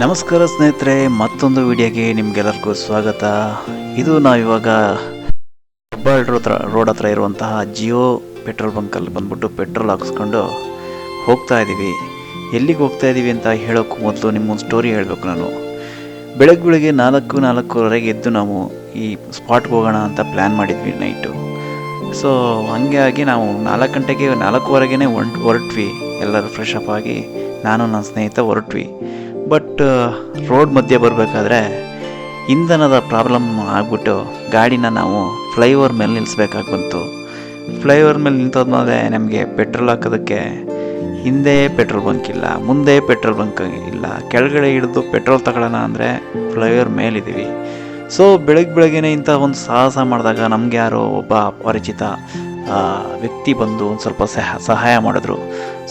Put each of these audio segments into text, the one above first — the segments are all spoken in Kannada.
ನಮಸ್ಕಾರ ಸ್ನೇಹಿತರೆ, ಮತ್ತೊಂದು ವಿಡಿಯೋಗೆ ನಿಮಗೆಲ್ಲರಿಗೂ ಸ್ವಾಗತ. ಇದು ನಾವಿವಾಗ ಹೆಬ್ಬಾಳ್ ರೋಡ್ ಹತ್ರ ಇರುವಂತಹ ಜಿಯೋ ಪೆಟ್ರೋಲ್ ಬಂಕಲ್ಲಿ ಬಂದ್ಬಿಟ್ಟು ಪೆಟ್ರೋಲ್ ಹಾಕಿಸ್ಕೊಂಡು ಹೋಗ್ತಾ ಇದ್ದೀವಿ. ಎಲ್ಲಿಗೆ ಹೋಗ್ತಾ ಇದ್ದೀವಿ ಅಂತ ಹೇಳೋಕ್ಕೂ ಮೊದಲು ನಿಮ್ಮೊಂದು ಸ್ಟೋರಿ ಹೇಳಬೇಕು. ನಾನು ಬೆಳಗ್ಗೆ 4:45 ಎದ್ದು ನಾವು ಈ ಸ್ಪಾಟ್ಗೆ ಹೋಗೋಣ ಅಂತ ಪ್ಲ್ಯಾನ್ ಮಾಡಿದ್ವಿ ನೈಟು. ಸೊ ಹಂಗೆ ಆಗಿ ನಾವು 4 ಗಂಟೆಗೆ 4:15ಗೆ ಹೊರಟ್ವಿ. ಎಲ್ಲರೂ ಫ್ರೆಶ್ ಅಪ್ ಆಗಿ ನಾನು ನನ್ನ ಸ್ನೇಹಿತ ಹೊರಟ್ವಿ. ಬಟ್ ರೋಡ್ ಮಧ್ಯೆ ಬರಬೇಕಾದ್ರೆ ಇಂಧನದ ಪ್ರಾಬ್ಲಮ್ ಆಗಿಬಿಟ್ಟು ಗಾಡಿನ ನಾವು ಫ್ಲೈಓವರ್ ಮೇಲೆ ನಿಲ್ಲಿಸ್ಬೇಕಾಗಿ ಬಂತು. ಫ್ಲೈಓವರ್ ಮೇಲೆ ನಿಂತೋದ್ಮೇಲೆ ನಮಗೆ ಪೆಟ್ರೋಲ್ ಹಾಕೋದಕ್ಕೆ ಹಿಂದೆ ಪೆಟ್ರೋಲ್ ಬಂಕ್ ಇಲ್ಲ, ಮುಂದೆ ಪೆಟ್ರೋಲ್ ಬಂಕ್ ಇಲ್ಲ. ಕೆಳಗಡೆ ಹಿಡಿದು ಪೆಟ್ರೋಲ್ ತಗೊಳ್ಳೋಣ ಅಂದರೆ ಫ್ಲೈಓವರ್ ಮೇಲಿದ್ದೀವಿ. ಸೊ ಬೆಳಗ್ಗೆನೇ ಇಂಥ ಒಂದು ಸಾಹಸ ಮಾಡಿದಾಗ ನಮಗೆ ಯಾರೋ ಒಬ್ಬ ಪರಿಚಿತ ವ್ಯಕ್ತಿ ಬಂದು ಒಂದು ಸ್ವಲ್ಪ ಸಹಾಯ ಮಾಡಿದ್ರು.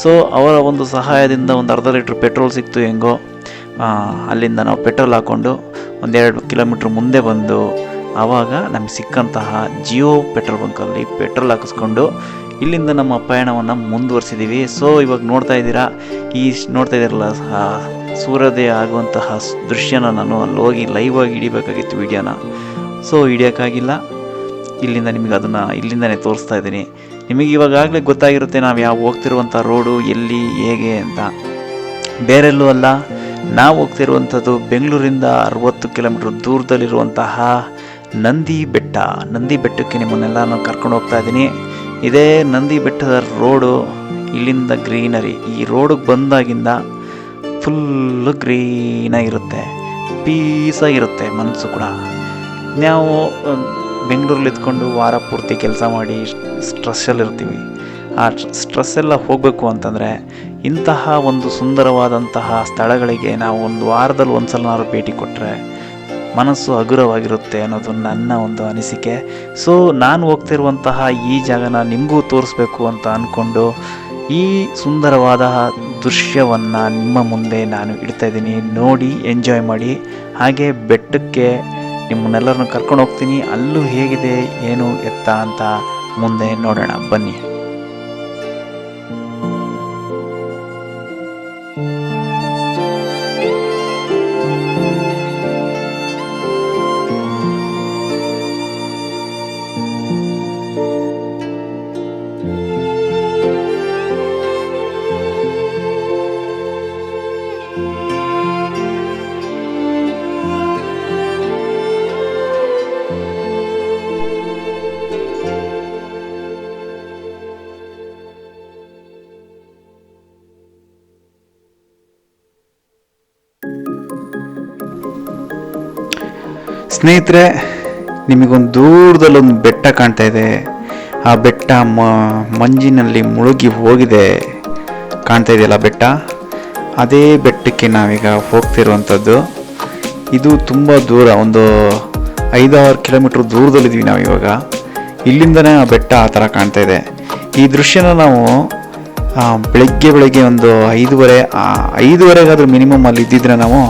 ಸೊ ಅವರ ಒಂದು ಸಹಾಯದಿಂದ ಒಂದು ಅರ್ಧ ಲೀಟ್ರ್ ಪೆಟ್ರೋಲ್ ಸಿಕ್ತು. ಹೆಂಗೋ ಅಲ್ಲಿಂದ ನಾವು ಪೆಟ್ರೋಲ್ ಹಾಕ್ಕೊಂಡು 1-2 ಕಿಲೋಮೀಟ್ರ್ ಮುಂದೆ ಬಂದು ಆವಾಗ ನಮಗೆ ಸಿಕ್ಕಂತಹ ಜಿಯೋ ಪೆಟ್ರೋಲ್ ಬಂಕಲ್ಲಿ ಪೆಟ್ರೋಲ್ ಹಾಕಿಸ್ಕೊಂಡು ಇಲ್ಲಿಂದ ನಮ್ಮ ಪಯಣವನ್ನು ಮುಂದುವರಿಸಿದ್ದೀವಿ. ಸೊ ಇವಾಗ ನೋಡ್ತಾ ಇದ್ದೀರಲ್ಲ ಸೂರ್ಯೋದಯ ಆಗುವಂತಹ ದೃಶ್ಯನ ನಾನು ಅಲ್ಲಿ ಹೋಗಿ ಲೈವ್ ಆಗಿ ಹಿಡಿಬೇಕಾಗಿತ್ತು ವಿಡಿಯೋನ. ಸೊ ಹಿಡಿಯೋಕ್ಕಾಗಿಲ್ಲ. ಇಲ್ಲಿಂದ ನಿಮಗೆ ಅದನ್ನು ಇಲ್ಲಿಂದನೇ ತೋರಿಸ್ತಾ ಇದ್ದೀನಿ. ನಿಮಗೆ ಇವಾಗಲೇ ಗೊತ್ತಾಗಿರುತ್ತೆ ನಾವು ಹೋಗ್ತಿರುವಂಥ ರೋಡು ಎಲ್ಲಿ ಹೇಗೆ ಅಂತ. ಬೇರೆಲ್ಲೂ ಅಲ್ಲ, ನಾವು ಹೋಗ್ತಿರುವಂಥದ್ದು ಬೆಂಗಳೂರಿಂದ 60 ಕಿಲೋಮೀಟ್ರ್ ದೂರದಲ್ಲಿರುವಂತಹ ನಂದಿ ಬೆಟ್ಟಕ್ಕೆ ನಿಮ್ಮನ್ನೆಲ್ಲ ನಾನು ಕರ್ಕೊಂಡು ಹೋಗ್ತಾ ಇದ್ದೀನಿ. ಇದೇ ನಂದಿ ಬೆಟ್ಟದ ರೋಡು. ಇಲ್ಲಿಂದ ಗ್ರೀನರಿ. ಈ ರೋಡಿಗೆ ಬಂದಾಗಿಂದ ಫುಲ್ಲು ಗ್ರೀನಾಗಿರುತ್ತೆ, ಪೀಸಾಗಿರುತ್ತೆ ಮನಸ್ಸು ಕೂಡ. ನಾವು ಬೆಂಗಳೂರಲ್ಲಿ ಇದ್ಕೊಂಡು ವಾರ ಪೂರ್ತಿ ಕೆಲಸ ಮಾಡಿ ಸ್ಟ್ರೆಸ್ಸಲ್ಲಿರ್ತೀವಿ. ಆ ಸ್ಟ್ರೆಸ್ಸೆಲ್ಲ ಹೋಗಬೇಕು ಅಂತಂದರೆ ಇಂತಹ ಒಂದು ಸುಂದರವಾದಂತಹ ಸ್ಥಳಗಳಿಗೆ ನಾವು ಒಂದು ವಾರದಲ್ಲಿ ಒಂದು ಸಲನಾದ್ರು ಭೇಟಿ ಕೊಟ್ಟರೆ ಮನಸ್ಸು ಹಗುರವಾಗಿರುತ್ತೆ ಅನ್ನೋದು ನನ್ನ ಒಂದು ಅನಿಸಿಕೆ. ಸೊ ನಾನು ಹೋಗ್ತಿರುವಂತಹ ಈ ಜಾಗನ ನಿಮಗೂ ತೋರಿಸ್ಬೇಕು ಅಂತ ಅಂದ್ಕೊಂಡು ಈ ಸುಂದರವಾದ ದೃಶ್ಯವನ್ನು ನಿಮ್ಮ ಮುಂದೆ ನಾನು ಇಡ್ತಾ ಇದ್ದೀನಿ. ನೋಡಿ, ಎಂಜಾಯ್ ಮಾಡಿ. ಹಾಗೆ ಬೆಟ್ಟಕ್ಕೆ ನಿಮ್ಮನ್ನೆಲ್ಲರನ್ನು ಕರ್ಕೊಂಡು ಹೋಗ್ತೀನಿ. ಅಲ್ಲೂ ಹೇಗಿದೆ ಏನು ಎತ್ತ ಅಂತ ಮುಂದೆ ನೋಡೋಣ, ಬನ್ನಿ. ಸ್ನೇಹಿತರೆ, ನಿಮಗೊಂದು ದೂರದಲ್ಲೊಂದು ಬೆಟ್ಟ ಕಾಣ್ತಾ ಇದೆ. ಆ ಬೆಟ್ಟ ಮಂಜಿನಲ್ಲಿ ಮುಳುಗಿ ಹೋಗಿದೆ. ಕಾಣ್ತಾ ಇದೆಯಲ್ಲ ಬೆಟ್ಟ, ಅದೇ ಬೆಟ್ಟಕ್ಕೆ ನಾವೀಗ ಹೋಗ್ತಿರುವಂಥದ್ದು. ಇದು ತುಂಬ ದೂರ, ಒಂದು 5-6 ಕಿಲೋಮೀಟ್ರ್ ದೂರದಲ್ಲಿದ್ದೀವಿ ನಾವು ಇವಾಗ. ಇಲ್ಲಿಂದನೇ ಆ ಬೆಟ್ಟ ಆ ಥರ ಕಾಣ್ತಾ ಇದೆ. ಈ ದೃಶ್ಯನ ನಾವು ಬೆಳಗ್ಗೆ ಒಂದು 5:30 ಮಿನಿಮಮ್ ಅಲ್ಲಿ ಇದ್ದಿದ್ರೆ ನಾವು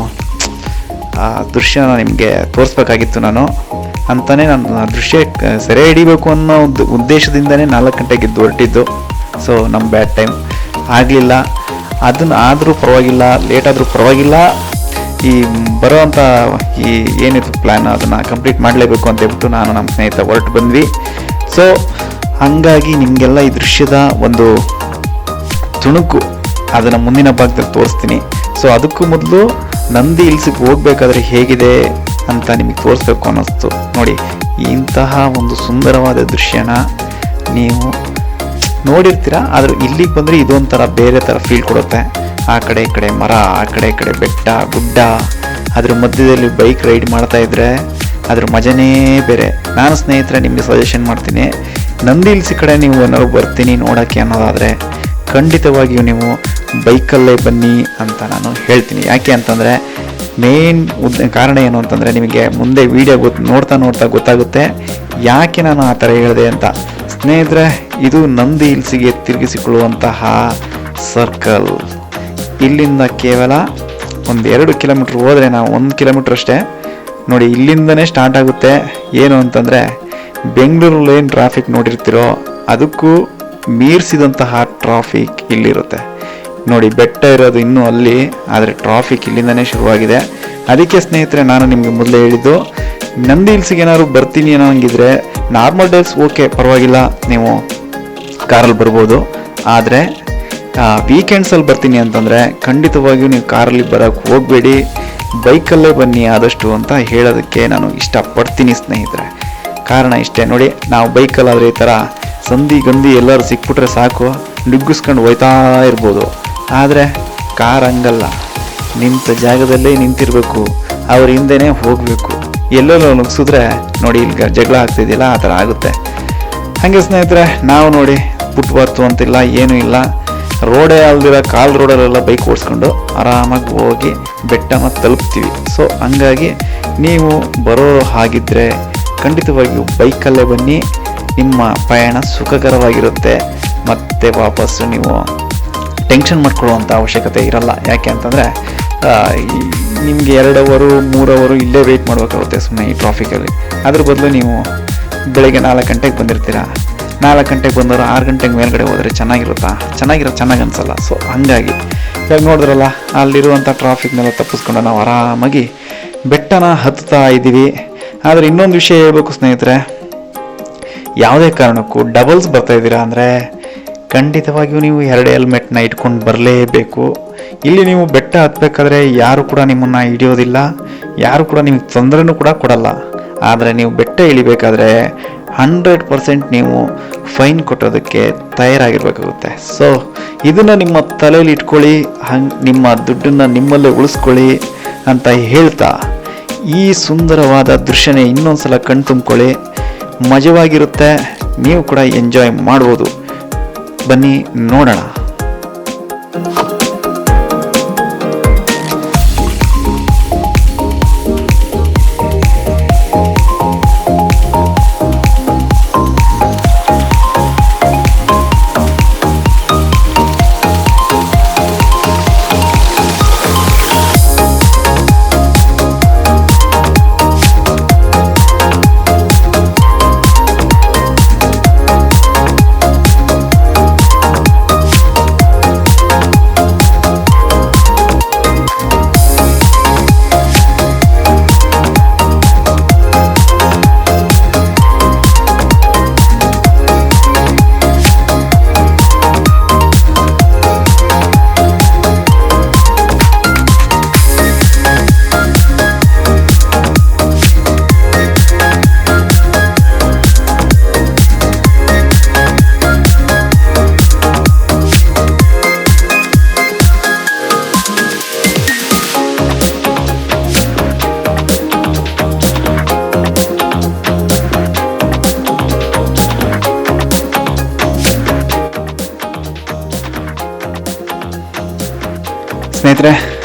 ಆ ದೃಶ್ಯನ ನಿಮಗೆ ತೋರಿಸ್ಬೇಕಾಗಿತ್ತು ನಾನು ದೃಶ್ಯ ಸೆರೆ ಹಿಡಿಬೇಕು ಅನ್ನೋ ಉದ್ದೇಶದಿಂದನೇ 4 ಗಂಟೆಗೆ ಹೊರಟಿದ್ದು. ಸೊ ನಮ್ಮ ಬ್ಯಾಡ್ ಟೈಮ್ ಆಗಲಿಲ್ಲ. ಆದರೂ ಪರವಾಗಿಲ್ಲ, ಲೇಟ್ ಆದರೂ ಪರವಾಗಿಲ್ಲ. ಈ ಬರೋವಂಥ ಈ ಏನಿತ್ತು ಪ್ಲ್ಯಾನ್ ಅದನ್ನು ಕಂಪ್ಲೀಟ್ ಮಾಡಲೇಬೇಕು ಅಂತ ಹೇಳ್ಬಿಟ್ಟು ನಾನು ನಮ್ಮ ಸ್ನೇಹಿತ ಹೊರಟು ಬಂದ್ವಿ. ಸೊ ಹಾಗಾಗಿ ನಿಮಗೆಲ್ಲ ಈ ದೃಶ್ಯದ ಒಂದು ತುಣುಕು ಅದನ್ನು ಮುಂದಿನ ಭಾಗದಲ್ಲಿ ತೋರಿಸ್ತೀನಿ. ಸೊ ಅದಕ್ಕೂ ಮೊದಲು ನಂದಿ ಹಿಲ್ಸಿಗೆ ಹೋಗ್ಬೇಕಾದ್ರೆ ಹೇಗಿದೆ ಅಂತ ನಿಮಗೆ ತೋರಿಸ್ಬೇಕು ಅನ್ನಿಸ್ತು. ನೋಡಿ, ಇಂತಹ ಒಂದು ಸುಂದರವಾದ ದೃಶ್ಯನ ನೀವು ನೋಡಿರ್ತೀರ, ಆದರೆ ಇಲ್ಲಿಗೆ ಬಂದರೆ ಇದೊಂಥರ ಬೇರೆ ಥರ ಫೀಲ್ ಕೊಡುತ್ತೆ. ಆ ಕಡೆ ಈ ಕಡೆ ಮರ, ಆ ಕಡೆ ಈ ಕಡೆ ಬೆಟ್ಟ ಗುಡ್ಡ, ಅದ್ರ ಮಧ್ಯದಲ್ಲಿ ಬೈಕ್ ರೈಡ್ ಮಾಡ್ತಾ ಇದ್ರೆ ಅದ್ರ ಮಜನೇ ಬೇರೆ. ನಾನು ಸ್ನೇಹಿತರೆ ನಿಮಗೆ ಸಜೆಷನ್ ಮಾಡ್ತೀನಿ, ನಂದಿ ಹಿಲ್ಸ್ ಕಡೆ ನೀವು ಏನಾದ್ರು ಬರ್ತೀನಿ ನೋಡೋಕ್ಕೆ ಅನ್ನೋದಾದರೆ ಖಂಡಿತವಾಗಿಯೂ ನೀವು ಬೈಕಲ್ಲೇ ಬನ್ನಿ ಅಂತ ನಾನು ಹೇಳ್ತೀನಿ. ಯಾಕೆ ಅಂತಂದರೆ ಮೇನ್ ಕಾರಣ ಏನು ಅಂತಂದರೆ ನಿಮಗೆ ಮುಂದೆ ವಿಡಿಯೋ ನೋಡ್ತಾ ಗೊತ್ತಾಗುತ್ತೆ ಯಾಕೆ ನಾನು ಆ ಥರ ಹೇಳಿದೆ ಅಂತ. ಸ್ನೇಹಿತರೆ, ಇದು ನಂದಿ ಹಿಲ್ಸಿಗೆ ತಿರುಗಿಸಿಕೊಳ್ಳುವಂತಹ ಸರ್ಕಲ್. ಇಲ್ಲಿಂದ ಕೇವಲ 1-2 ಕಿಲೋಮೀಟ್ರ್ ಹೋದರೆ, ನಾವು 1 ಕಿಲೋಮೀಟ್ರ್ ಅಷ್ಟೇ ನೋಡಿ, ಇಲ್ಲಿಂದನೇ ಸ್ಟಾರ್ಟ್ ಆಗುತ್ತೆ. ಏನು ಅಂತಂದರೆ ಬೆಂಗಳೂರಲ್ಲಿ ಏನು ಟ್ರಾಫಿಕ್ ನೋಡಿರ್ತೀರೋ ಅದಕ್ಕೂ ಮೀರಿಸಿದಂತಹ ಟ್ರಾಫಿಕ್ ಇಲ್ಲಿರುತ್ತೆ. ನೋಡಿ ಬೆಟ್ಟ ಇರೋದು ಇನ್ನೂ ಅಲ್ಲಿ, ಆದರೆ ಟ್ರಾಫಿಕ್ ಇಲ್ಲಿಂದನೇ ಶುರುವಾಗಿದೆ. ಅದಕ್ಕೆ ಸ್ನೇಹಿತರೆ ನಾನು ನಿಮಗೆ ಮೊದಲೇ ಹೇಳಿದ್ದು, ನಂದಿ ಹಿಲ್ಸಿಗೆ ಏನಾದ್ರು ಬರ್ತೀನಿ ಅನ್ನೋ ಹಂಗಿದ್ರೆ ನಾರ್ಮಲ್ ಡೇಸ್ ಓಕೆ ಪರವಾಗಿಲ್ಲ, ನೀವು ಕಾರಲ್ಲಿ ಬರ್ಬೋದು. ಆದರೆ ವೀಕೆಂಡ್ಸಲ್ಲಿ ಬರ್ತೀನಿ ಅಂತಂದರೆ ಖಂಡಿತವಾಗಿಯೂ ನೀವು ಕಾರಲ್ಲಿ ಬರೋಕ್ಕೆ ಹೋಗಬೇಡಿ, ಬೈಕಲ್ಲೇ ಬನ್ನಿ ಆದಷ್ಟು ಅಂತ ಹೇಳೋದಕ್ಕೆ ನಾನು ಇಷ್ಟಪಡ್ತೀನಿ ಸ್ನೇಹಿತರೆ. ಕಾರಣ ಇಷ್ಟೇ ನೋಡಿ, ನಾವು ಬೈಕಲ್ಲಾದರೆ ಈ ಥರ ಸಂಧಿ ಗಂದಿ ಎಲ್ಲರೂ ಸಿಕ್ಬಿಟ್ರೆ ಸಾಕು, ನುಗ್ಗಿಸ್ಕೊಂಡು ಹೋಯ್ತಾ ಇರ್ಬೋದು. ಆದರೆ ಕಾರ್ ಹಂಗಲ್ಲ, ನಿಂತ ಜಾಗದಲ್ಲೇ ನಿಂತಿರಬೇಕು, ಅವ್ರ ಹಿಂದೆನೇ ಹೋಗಬೇಕು. ಎಲ್ಲೆಲ್ಲೋ ನುಗ್ಸಿದ್ರೆ ನೋಡಿ ಈಗ ಜಗಳ ಆಗ್ತಿದೆಯಲ್ಲ, ಆ ಥರ ಆಗುತ್ತೆ. ಹಾಗೆ ಸ್ನೇಹಿತರೆ ನಾವು ನೋಡಿ ಫುಟ್ಪಾತು ಅಂತಿಲ್ಲ, ಏನೂ ಇಲ್ಲ, ರೋಡೇ ಅಲ್ದಿರೋ ಕಾಲ್ ರೋಡಲ್ಲೆಲ್ಲ ಬೈಕ್ ಓಡಿಸ್ಕೊಂಡು ಆರಾಮಾಗಿ ಹೋಗಿ ಬೆಟ್ಟನ ತಲುಪ್ತೀವಿ. ಸೊ ಹಂಗಾಗಿ ನೀವು ಬರೋ ಹಾಗಿದ್ದರೆ ಖಂಡಿತವಾಗಿಯೂ ಬೈಕಲ್ಲೇ ಬನ್ನಿ, ನಿಮ್ಮ ಪಯಣ ಸುಖಕರವಾಗಿರುತ್ತೆ. ಮತ್ತು ವಾಪಸ್ಸು ನೀವು ಟೆನ್ಷನ್ ಮಾಡ್ಕೊಳ್ಳುವಂಥ ಅವಶ್ಯಕತೆ ಇರಲ್ಲ. ಯಾಕೆ ಅಂತಂದರೆ ನಿಮಗೆ 2 ಅವರು 3 ಅವರು ಇಲ್ಲೇ ವೆಯ್ಟ್ ಮಾಡಬೇಕಾಗುತ್ತೆ ಸುಮ್ಮನೆ ಈ ಟ್ರಾಫಿಕಲ್ಲಿ. ಅದ್ರ ಬದಲು ನೀವು ಬೆಳಗ್ಗೆ 4 ಗಂಟೆಗೆ ಬಂದಿರ್ತೀರ, 4 ಗಂಟೆಗೆ ಬಂದವರು 6 ಗಂಟೆಗೆ ಮೇಲ್ಗಡೆ ಹೋದರೆ ಚೆನ್ನಾಗಿ ಅನಿಸಲ್ಲ. ಸೊ ಹಾಗಾಗಿ ಇವಾಗ ನೋಡಿದ್ರಲ್ಲ, ಅಲ್ಲಿರುವಂಥ ಟ್ರಾಫಿಕ್ನೆಲ್ಲ ತಪ್ಪಿಸ್ಕೊಂಡು ನಾವು ಆರಾಮಾಗಿ ಬೆಟ್ಟನ ಹತ್ತುತ್ತಾ ಇದ್ದೀವಿ. ಆದರೆ ಇನ್ನೊಂದು ವಿಷಯ ಹೇಳ್ಬೇಕು ಸ್ನೇಹಿತರೆ, ಯಾವುದೇ ಕಾರಣಕ್ಕೂ ಡಬಲ್ಸ್ ಬರ್ತಾಯಿದ್ದೀರಾ ಅಂದರೆ ಖಂಡಿತವಾಗಿಯೂ ನೀವು 2 ಹೆಲ್ಮೆಟ್ನ ಇಟ್ಕೊಂಡು ಬರಲೇಬೇಕು. ಇಲ್ಲಿ ನೀವು ಬೆಟ್ಟ ಹತ್ತಬೇಕಾದ್ರೆ ಯಾರು ಕೂಡ ನಿಮ್ಮನ್ನು ಹಿಡಿಯೋದಿಲ್ಲ, ಯಾರು ಕೂಡ ನಿಮಗೆ ತೊಂದರೆನೂ ಕೂಡ ಕೊಡಲ್ಲ. ಆದರೆ ನೀವು ಬೆಟ್ಟ ಇಳಿಬೇಕಾದ್ರೆ 100% ನೀವು ಫೈನ್ ಕೊಟ್ಟೋದಕ್ಕೆ ತಯಾರಾಗಿರ್ಬೇಕಾಗುತ್ತೆ. ಸೊ ಇದನ್ನು ನಿಮ್ಮ ತಲೆಯಲ್ಲಿ ಇಟ್ಕೊಳ್ಳಿ, ನಿಮ್ಮ ದುಡ್ಡನ್ನು ನಿಮ್ಮಲ್ಲೇ ಉಳಿಸ್ಕೊಳ್ಳಿ ಅಂತ ಹೇಳ್ತಾ ಈ ಸುಂದರವಾದ ದೃಶ್ಯನೇ ಇನ್ನೊಂದು ಸಲ ಕಣ್ತುಂಬ್ಕೊಳ್ಳಿ. ಮಜವಾಗಿರುತ್ತೆ, ನೀವು ಕೂಡ ಎಂಜಾಯ್ ಮಾಡ್ಬೋದು. ಬನ್ನಿ ನೋಡೋಣ. ಸ್ನೇಹಿತರೆ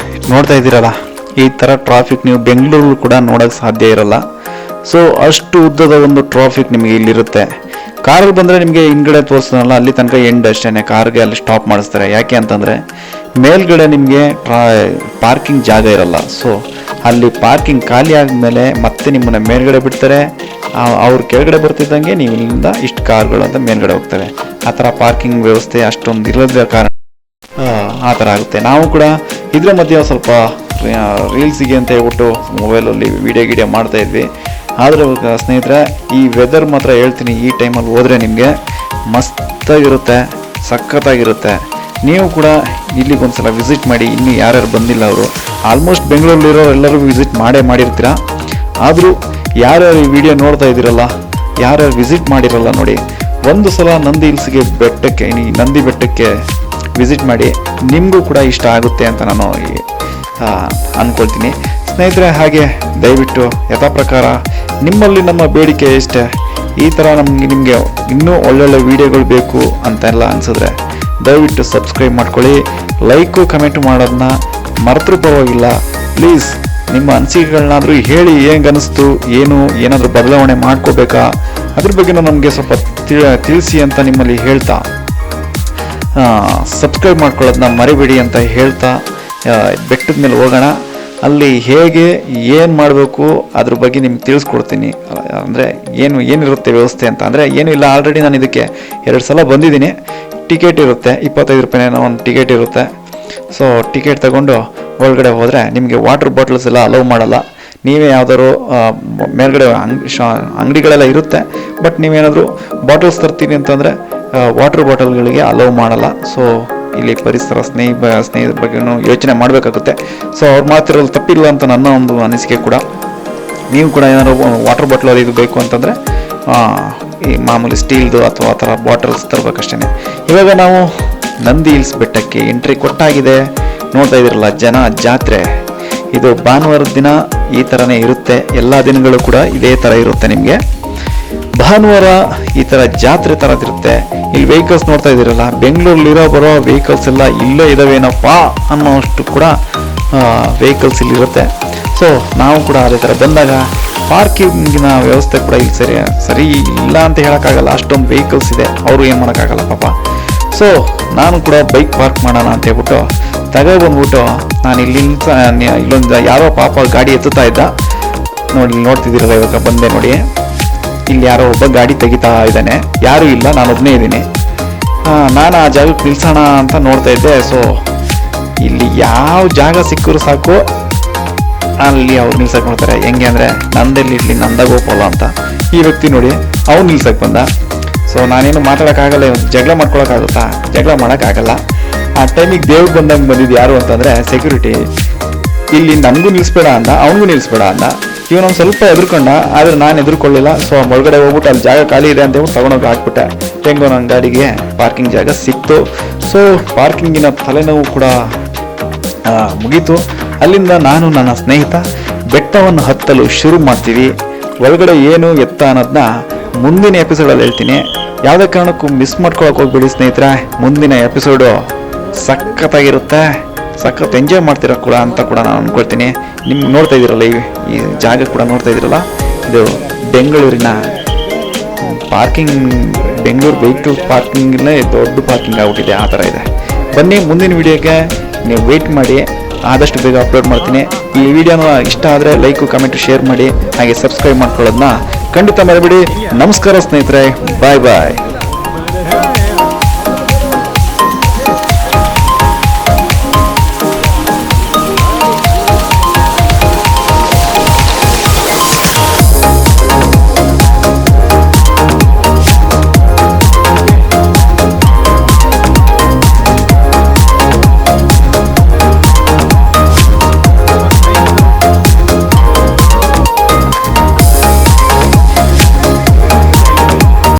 ನೋಡ್ತಾ ಇದ್ದೀರಲ್ಲ, ಈ ಥರ ಟ್ರಾಫಿಕ್ ನೀವು ಬೆಂಗಳೂರು ಕೂಡ ನೋಡೋಕ್ಕೆ ಸಾಧ್ಯ ಇರಲ್ಲ. ಸೊ ಅಷ್ಟು ಉದ್ದದ ಒಂದು ಟ್ರಾಫಿಕ್ ನಿಮಗೆ ಇಲ್ಲಿರುತ್ತೆ. ಕಾರಲ್ಲಿ ಬಂದರೆ ನಿಮಗೆ ಹಿಂದ್ಗಡೆ ತೋರಿಸ್ತಾನಲ್ಲ, ಅಲ್ಲಿ ತನಕ ಎಂಡ್ ಅಷ್ಟೇ, ಕಾರ್ಗೆ ಅಲ್ಲಿ ಸ್ಟಾಪ್ ಮಾಡಿಸ್ತಾರೆ. ಯಾಕೆ ಅಂತಂದರೆ ಮೇಲ್ಗಡೆ ನಿಮಗೆ ಪಾರ್ಕಿಂಗ್ ಜಾಗ ಇರಲ್ಲ. ಸೊ ಅಲ್ಲಿ ಪಾರ್ಕಿಂಗ್ ಖಾಲಿ ಆದಮೇಲೆ ಮತ್ತೆ ನಿಮ್ಮನ್ನು ಮೇಲ್ಗಡೆ ಬಿಡ್ತಾರೆ. ಅವ್ರು ಕೆಳಗಡೆ ಬರ್ತಿದ್ದಂಗೆ ನೀವು ಇಲ್ಲಿಂದ ಇಷ್ಟು ಕಾರ್ಗಳು ಅಂತ ಮೇಲ್ಗಡೆ ಹೋಗ್ತವೆ. ಆ ಥರ ಪಾರ್ಕಿಂಗ್ ವ್ಯವಸ್ಥೆ ಅಷ್ಟೊಂದು ಇರೋದ್ರ ಕಾರಣ ಆ ಥರ ಆಗುತ್ತೆ. ನಾವು ಕೂಡ ಇದರ ಮಧ್ಯೆ ಸ್ವಲ್ಪ ರೀಲ್ಸಿಗೆ ಅಂತ ಹೇಳ್ಬಿಟ್ಟು ಮೊಬೈಲಲ್ಲಿ ವಿಡಿಯೋ ಮಾಡ್ತಾ ಇದ್ವಿ. ಆದರೆ ಸ್ನೇಹಿತರೆ ಈ ವೆದರ್ ಮಾತ್ರ ಹೇಳ್ತೀನಿ, ಈ ಟೈಮಲ್ಲಿ ಹೋದರೆ ನಿಮಗೆ ಮಸ್ತಾಗಿರುತ್ತೆ, ಸಖತ್ತಾಗಿರುತ್ತೆ. ನೀವು ಕೂಡ ಇಲ್ಲಿಗೊಂದ್ಸಲ ವಿಸಿಟ್ ಮಾಡಿ. ಇನ್ನೂ ಯಾರ್ಯಾರು ಬಂದಿಲ್ಲ ಅವರು, ಆಲ್ಮೋಸ್ಟ್ ಬೆಂಗಳೂರಲ್ಲಿರೋ ಎಲ್ಲರೂ ವಿಸಿಟ್ ಮಾಡಿರ್ತೀರ. ಆದರೂ ಯಾರ್ಯಾರು ಈ ವಿಡಿಯೋ ನೋಡ್ತಾ ಇದ್ದೀರಲ್ಲ, ಯಾರ್ಯಾರು ವಿಸಿಟ್ ಮಾಡಿರಲ್ಲ ನೋಡಿ, ಒಂದು ಸಲ ನಂದಿ ಹಿಲ್ಸ್ಗೆ ಬೆಟ್ಟಕ್ಕೆ, ನಂದಿ ಬೆಟ್ಟಕ್ಕೆ ವಿಸಿಟ್ ಮಾಡಿ. ನಿಮಗೂ ಕೂಡ ಇಷ್ಟ ಆಗುತ್ತೆ ಅಂತ ನಾನು ಅಂದ್ಕೊಳ್ತೀನಿ ಸ್ನೇಹಿತರೆ. ಹಾಗೆ ದಯವಿಟ್ಟು ಯಥಾ ಪ್ರಕಾರ ನಿಮ್ಮಲ್ಲಿ ನಮ್ಮ ಬೇಡಿಕೆ ಇಷ್ಟೇ, ಈ ಥರ ನಿಮಗೆ ಇನ್ನೂ ಒಳ್ಳೊಳ್ಳೆ ವಿಡಿಯೋಗಳು ಬೇಕು ಅಂತೆಲ್ಲ ಅನಿಸಿದ್ರೆ ದಯವಿಟ್ಟು ಸಬ್ಸ್ಕ್ರೈಬ್ ಮಾಡ್ಕೊಳ್ಳಿ. ಲೈಕು ಕಮೆಂಟ್ ಮಾಡೋದನ್ನ ಮರೆತರೂ ಪರವಾಗಿಲ್ಲ. ಪ್ಲೀಸ್ ನಿಮ್ಮ ಅನಿಸಿಕೆಗಳನ್ನಾದರೂ ಹೇಳಿ, ಹೇಗೆ ಅನಿಸ್ತು, ಏನಾದರೂ ಬದಲಾವಣೆ ಮಾಡ್ಕೋಬೇಕಾ, ಅದ್ರ ಬಗ್ಗೆನೂ ನಮಗೆ ಸ್ವಲ್ಪ ತಿಳಿಸಿ ಅಂತ ನಿಮ್ಮಲ್ಲಿ ಹೇಳ್ತಾ, ಸಬ್ಸ್ಕ್ರೈಬ್ ಮಾಡ್ಕೊಳ್ಳೋದನ್ನ ಮರಿಬೇಡಿ ಅಂತ ಹೇಳ್ತಾ ಬೆಟ್ಟದ ಮೇಲೆ ಹೋಗೋಣ. ಅಲ್ಲಿ ಹೇಗೆ ಏನು ಮಾಡಬೇಕು ಅದ್ರ ಬಗ್ಗೆ ನಿಮ್ಗೆ ತಿಳಿಸ್ಕೊಡ್ತೀನಿ. ಅಂದರೆ ಏನಿರುತ್ತೆ ವ್ಯವಸ್ಥೆ ಅಂತ ಅಂದರೆ ಏನೂ ಇಲ್ಲ. ಆಲ್ರೆಡಿ ನಾನು ಇದಕ್ಕೆ 2 ಸಲ ಬಂದಿದ್ದೀನಿ. ಟಿಕೆಟ್ ಇರುತ್ತೆ, 25 ರೂಪಾಯಿನ ಒಂದು ಟಿಕೆಟ್ ಇರುತ್ತೆ. ಸೊ ಟಿಕೆಟ್ ತಗೊಂಡು ಒಳಗಡೆ ಹೋದರೆ ನಿಮಗೆ ವಾಟರ್ ಬಾಟಲ್ಸ್ ಎಲ್ಲ ಅಲೌ ಮಾಡಲ್ಲ. ನೀವೇ ಯಾವ್ದಾದ್ರು ಮೇಲ್ಗಡೆ ಅಂಗಡಿಗಳೆಲ್ಲ ಇರುತ್ತೆ, ಬಟ್ ನೀವೇನಾದರೂ ಬಾಟಲ್ಸ್ ತರ್ತೀನಿ ಅಂತಂದರೆ ವಾಟರ್ ಬಾಟಲ್ಗಳಿಗೆ ಅಲೌ ಮಾಡಲ್ಲ. ಸೊ ಇಲ್ಲಿ ಪರಿಸರ ಸ್ನೇಹಿತರ ಬಗ್ಗೆನೂ ಯೋಚನೆ ಮಾಡಬೇಕಾಗುತ್ತೆ. ಸೊ ಅವ್ರು ಮಾಡ್ತಿರೋದು ತಪ್ಪಿಲ್ಲ ಅಂತ ನನ್ನ ಒಂದು ಅನಿಸಿಕೆ ಕೂಡ. ನೀವು ಕೂಡ ಏನಾದ್ರು ವಾಟರ್ ಬಾಟ್ಲ್ ಅದು ಇದು ಬೇಕು ಅಂತಂದರೆ ಈ ಮಾಮೂಲಿ ಸ್ಟೀಲ್ದು ಅಥವಾ ಆ ಥರ ಬಾಟಲ್ಸ್ ತರಬೇಕಷ್ಟೇ. ಇವಾಗ ನಾವು ನಂದಿ ಹಿಲ್ಸ್ ಬೆಟ್ಟಕ್ಕೆ ಎಂಟ್ರಿ ಕೊಟ್ಟಾಗಿದೆ. ನೋಡ್ತಾ ಇದ್ದೀರಲ್ಲ ಜನ ಜಾತ್ರೆ. ಇದು ಭಾನುವಾರದ ದಿನ ಈ ಥರನೇ ಇರುತ್ತೆ, ಎಲ್ಲ ದಿನಗಳು ಕೂಡ ಇದೇ ಥರ ಇರುತ್ತೆ. ನಿಮಗೆ ಭಾನುವಾರ ಈ ಥರ ಜಾತ್ರೆ ಥರದಿರುತ್ತೆ. ಇಲ್ಲಿ ವೆಹಿಕಲ್ಸ್ ನೋಡ್ತಾ ಇದ್ದೀರಲ್ಲ, ಬೆಂಗಳೂರಲ್ಲಿರೋ ಬರೋ ವೆಹಿಕಲ್ಸ್ ಎಲ್ಲ ಇಲ್ಲೇ ಇದಾವೇನಪ್ಪ ಅನ್ನೋಷ್ಟು ಕೂಡ ವೆಹಿಕಲ್ಸ್ ಇಲ್ಲಿರುತ್ತೆ. ಸೊ ನಾವು ಕೂಡ ಅದೇ ಥರ ಬಂದಾಗ ಪಾರ್ಕಿಂಗಿನ ವ್ಯವಸ್ಥೆ ಕೂಡ ಇಲ್ಲಿ ಸರಿ ಇಲ್ಲ ಅಂತ ಹೇಳೋಕ್ಕಾಗಲ್ಲ, ಅಷ್ಟೊಂದು ವೆಹಿಕಲ್ಸ್ ಇದೆ, ಅವರು ಏನು ಮಾಡೋಕ್ಕಾಗಲ್ಲ ಪಾಪ. ಸೊ ನಾನು ಕೂಡ ಬೈಕ್ ಪಾರ್ಕ್ ಮಾಡೋಣ ಅಂತ ಹೇಳ್ಬಿಟ್ಟು ತಗೊಬಂದ್ಬಿಟ್ಟು ನಾನು ಇಲ್ಲೊಂದು ಯಾರೋ ಪಾಪ ಗಾಡಿ ಎತ್ತುತ್ತಾ ಇದ್ದ ನೋಡ್ತಿದ್ದೀರಲ್ಲ, ಇವಾಗ ಬಂದೆ ನೋಡಿ. ಇಲ್ಲಿ ಯಾರೋ ಒಬ್ಬ ಗಾಡಿ ತೆಗಿತಾ ಇದ್ದಾನೆ, ಯಾರೂ ಇಲ್ಲ, ನಾನೊಬ್ಬನೇ ಇದ್ದೀನಿ. ನಾನು ಆ ಜಾಗಕ್ಕೆ ನಿಲ್ಸೋಣ ಅಂತ ನೋಡ್ತಾ ಇದ್ದೆ. ಸೊ ಇಲ್ಲಿ ಯಾವ ಜಾಗ ಸಿಕ್ಕರೂ ಸಾಕು ಅಲ್ಲಿ ಅವ್ರು ನಿಲ್ಸಕ್ಕೆ ಮಾಡ್ತಾರೆ. ಹೆಂಗೆ ಅಂದರೆ ನಂದಲ್ಲಿ ಇರಲಿ ನಂದಾಗೋಪಲ್ಲ ಅಂತ ಈ ವ್ಯಕ್ತಿ ನೋಡಿ ಅವ್ನು ನಿಲ್ಸಕ್ಕೆ ಬಂದ. ಸೊ ನಾನೇನು ಮಾತಾಡೋಕ್ಕಾಗಲ್ಲ, ಜಗಳ ಮಾಡ್ಕೊಳಕ್ಕಾಗುತ್ತಾ? ಜಗಳ ಮಾಡೋಕ್ಕಾಗಲ್ಲ. ಆ ಟೈಮಿಗೆ ದೇವ್ರು ಬಂದಂಗೆ ಬಂದಿದ್ದು ಯಾರು ಅಂತಂದರೆ ಸೆಕ್ಯೂರಿಟಿ. ಇಲ್ಲಿ ನನಗೂ ನಿಲ್ಲಿಸ್ಬೇಡ ಅಂದ, ಅವನಿಗೂ ನಿಲ್ಲಿಸ್ಬೇಡ ಅಂದ. ಇವನೊಂದು ಸ್ವಲ್ಪ ಎದುರ್ಕೊಂಡ, ಆದರೆ ನಾನು ಎದುರ್ಕೊಳ್ಳಿಲ್ಲ. ಸೊ ಒಳಗಡೆ ಹೋಗ್ಬಿಟ್ಟು ಅಲ್ಲಿ ಜಾಗ ಖಾಲಿ ಇದೆ ಅಂತ ಹೇಳ್ಬಿಟ್ಟು ತಗೊಂಡೋಗಿ ಹಾಕ್ಬಿಟ್ಟೆ. ಹೆಂಗೋ ನನ್ನ ಗಾಡಿಗೆ ಪಾರ್ಕಿಂಗ್ ಜಾಗ ಸಿಕ್ತು. ಸೊ ಪಾರ್ಕಿಂಗಿನ ತಲೆನೋವು ಕೂಡ ಮುಗೀತು. ಅಲ್ಲಿಂದ ನಾನು ನನ್ನ ಸ್ನೇಹಿತ ಬೆಟ್ಟವನ್ನು ಹತ್ತಲು ಶುರು ಮಾಡ್ತೀವಿ. ಒಳಗಡೆ ಏನು ಎತ್ತ ಅನ್ನೋದನ್ನ ಮುಂದಿನ ಎಪಿಸೋಡಲ್ಲಿ ಹೇಳ್ತೀನಿ. ಯಾವುದೇ ಕಾರಣಕ್ಕೂ ಮಿಸ್ ಮಾಡ್ಕೊಳಕ್ಕೆ ಹೋಗ್ಬೇಡಿ ಸ್ನೇಹಿತರೆ. ಮುಂದಿನ ಎಪಿಸೋಡು ಸಖತ್ತಾಗಿರುತ್ತೆ, ಸಖತ್ ಎಂಜಾಯ್ ಮಾಡ್ತೀರ ಕೂಡ ಅಂತ ಕೂಡ ನಾನು ಅಂದ್ಕೊಳ್ತೀನಿ. ನಿಮ್ಗೆ ನೋಡ್ತಾ ಇದ್ದೀರಲ್ಲ, ಈ ಜಾಗ ಕೂಡ ನೋಡ್ತಾ ಇದ್ದೀರಲ್ಲ, ಇದು ಬೆಂಗಳೂರಿನ ಪಾರ್ಕಿಂಗ್, ಬೆಂಗಳೂರು ವೆಹಿಕಲ್ ಪಾರ್ಕಿಂಗಲ್ಲೇ ದೊಡ್ಡ ಪಾರ್ಕಿಂಗ್ ಆಗ್ಬಿಟ್ಟಿದೆ, ಆ ಥರ ಇದೆ. ಬನ್ನಿ ಮುಂದಿನ ವಿಡಿಯೋಕ್ಕೆ ನೀವು ವೆಯ್ಟ್ ಮಾಡಿ, ಆದಷ್ಟು ಬೇಗ ಅಪ್ಲೋಡ್ ಮಾಡ್ತೀನಿ. ಈ ವಿಡಿಯೋನ ಇಷ್ಟ ಆದರೆ ಲೈಕು, ಕಮೆಂಟು, ಶೇರ್ ಮಾಡಿ, ಹಾಗೆ ಸಬ್ಸ್ಕ್ರೈಬ್ ಮಾಡ್ಕೊಳ್ಳೋದನ್ನ ಖಂಡಿತ ಮರಿಬೇಡಿ. ನಮಸ್ಕಾರ ಸ್ನೇಹಿತರೆ, ಬಾಯ್ ಬಾಯ್.